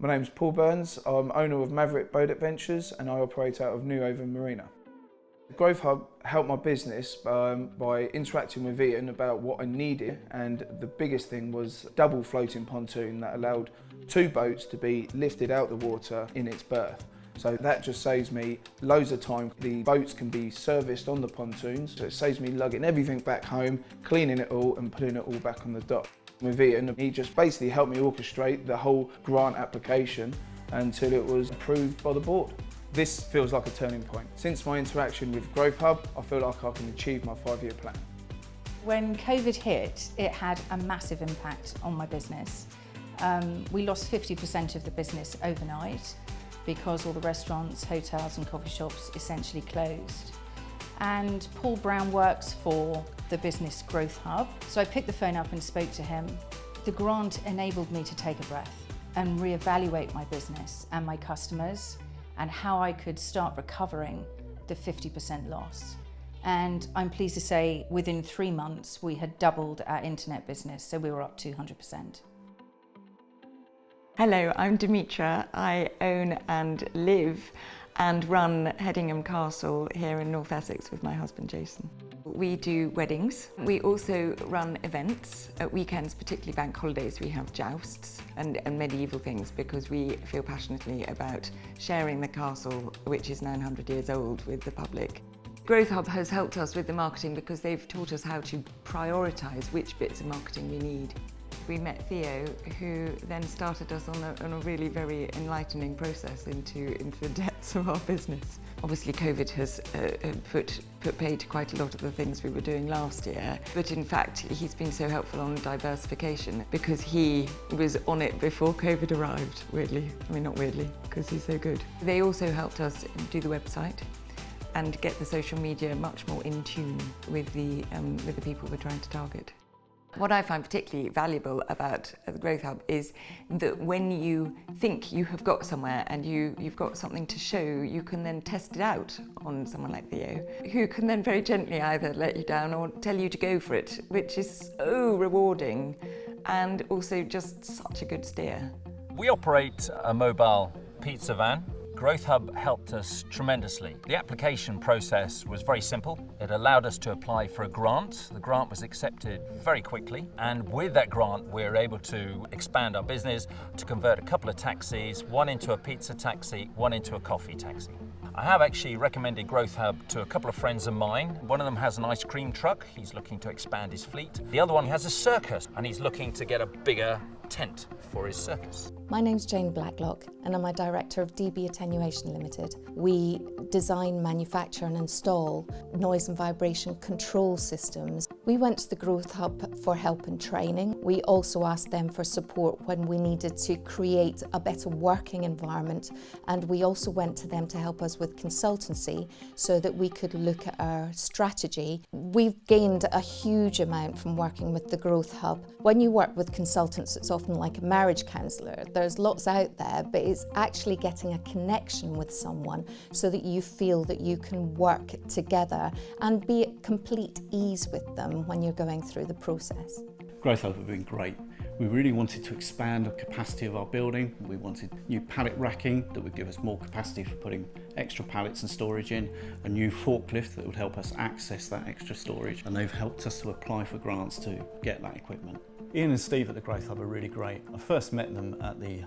My name's Paul Burns, I'm owner of Maverick Boat Adventures and I operate out of New Haven Marina. The Growth Hub helped my business by interacting with Ian about what I needed, and the biggest thing was a double floating pontoon that allowed 2 boats to be lifted out the water in its berth. So that just saves me loads of time. The boats can be serviced on the pontoons, so it saves me lugging everything back home, cleaning it all and putting it all back on the dock. With Ian, he just basically helped me orchestrate the whole grant application until it was approved by the board. This feels like a turning point. Since my interaction with Growth Hub, I feel like I can achieve my 5-year plan. When COVID hit, it had a massive impact on my business. We lost 50% of the business overnight because all the restaurants, hotels and coffee shops essentially closed. And Paul Brown works for the Business Growth Hub. So I picked the phone up and spoke to him. The grant enabled me to take a breath and reevaluate my business and my customers and how I could start recovering the 50% loss. And I'm pleased to say within 3 months we had doubled our internet business, so we were up 200%. Hello, I'm Demetra. I own and live and run Headingham Castle here in North Essex with my husband Jason. We do weddings. We also run events. At weekends, particularly bank holidays, we have jousts and medieval things because we feel passionately about sharing the castle, which is 900 years old, with the public. Growth Hub has helped us with the marketing because they've taught us how to prioritise which bits of marketing we need. We met Theo, who then started us on a really very enlightening process into the depths of our business. Obviously COVID has put paid to quite a lot of the things we were doing last year, but in fact he's been so helpful on diversification because he was on it before COVID arrived, weirdly. I mean, not weirdly, because he's so good. They also helped us do the website and get the social media much more in tune with the people we're trying to target. What I find particularly valuable about the Growth Hub is that when you think you have got somewhere and you've got something to show, you can then test it out on someone like Theo, who can then very gently either let you down or tell you to go for it, which is so rewarding and also just such a good steer. We operate a mobile pizza van. Growth Hub helped us tremendously. The application process was very simple. It allowed us to apply for a grant. The grant was accepted very quickly, and with that grant we were able to expand our business to convert a couple of taxis, one into a pizza taxi, one into a coffee taxi. I have actually recommended Growth Hub to a couple of friends of mine. One of them has an ice cream truck. He's looking to expand his fleet. The other one has a circus and he's looking to get a bigger tent for his circus. My name's Jane Blacklock and I'm a director of DB Attenuation Limited. We design, manufacture and install noise and vibration control systems. We went to the Growth Hub for help and training. We also asked them for support when we needed to create a better working environment, and we also went to them to help us with consultancy so that we could look at our strategy. We've gained a huge amount from working with the Growth Hub. When you work with consultants, it's often like a marriage counsellor. There's lots out there, but it's actually getting a connection with someone so that you feel that you can work together and be at complete ease with them when you're going through the process. Growth Hub have been great. We really wanted to expand the capacity of our building. We wanted new pallet racking that would give us more capacity for putting extra pallets and storage in, a new forklift that would help us access that extra storage, and they've helped us to apply for grants to get that equipment. Ian and Steve at the Growth Hub are really great. I first met them at the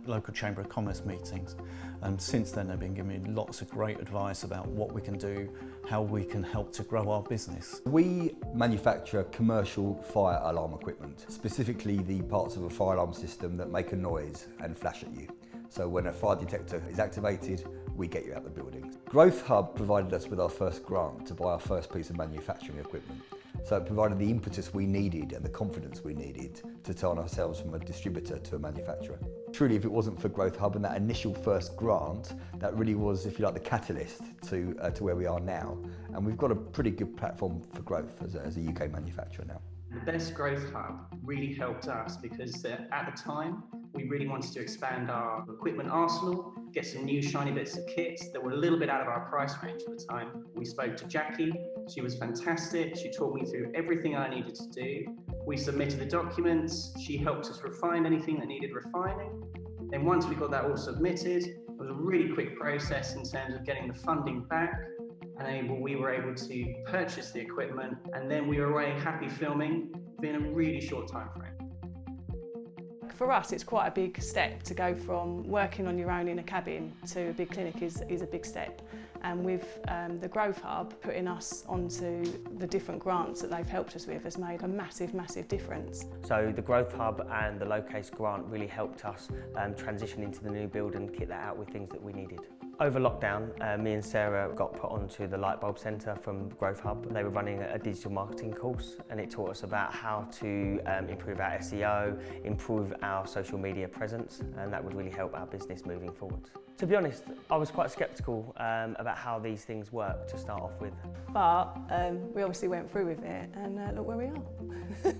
local Chamber of Commerce meetings, and since then they've been giving me lots of great advice about what we can do, how we can help to grow our business. We manufacture commercial fire alarm equipment, specifically the parts of a fire alarm system that make a noise and flash at you. So when a fire detector is activated, we get you out the building. Growth Hub provided us with our first grant to buy our first piece of manufacturing equipment. So it provided the impetus we needed and the confidence we needed to turn ourselves from a distributor to a manufacturer. Truly, if it wasn't for Growth Hub and that initial first grant, that really was, if you like, the catalyst to where we are now. And we've got a pretty good platform for growth as a UK manufacturer now. The Best Growth Hub really helped us because at the time, we really wanted to expand our equipment arsenal, get some new shiny bits of kit that were a little bit out of our price range at the time. We spoke to Jackie, she was fantastic, she taught me through everything I needed to do. We submitted the documents, she helped us refine anything that needed refining. Then once we got that all submitted, it was a really quick process in terms of getting the funding back, and we were able to purchase the equipment, and then we were away happy filming within a really short time frame. For us, it's quite a big step to go from working on your own in a cabin to a big clinic is a big step. And with the Growth Hub putting us onto the different grants that they've helped us with has made a massive, massive difference. So the Growth Hub and the Locase grant really helped us transition into the new build and kit that out with things that we needed. Over lockdown, me and Sarah got put onto the Lightbulb Centre from Growth Hub. They were running a digital marketing course, and it taught us about how to improve our SEO, improve our social media presence, and that would really help our business moving forward. To be honest, I was quite sceptical about how these things work to start off with. But we obviously went through with it, and look where we are.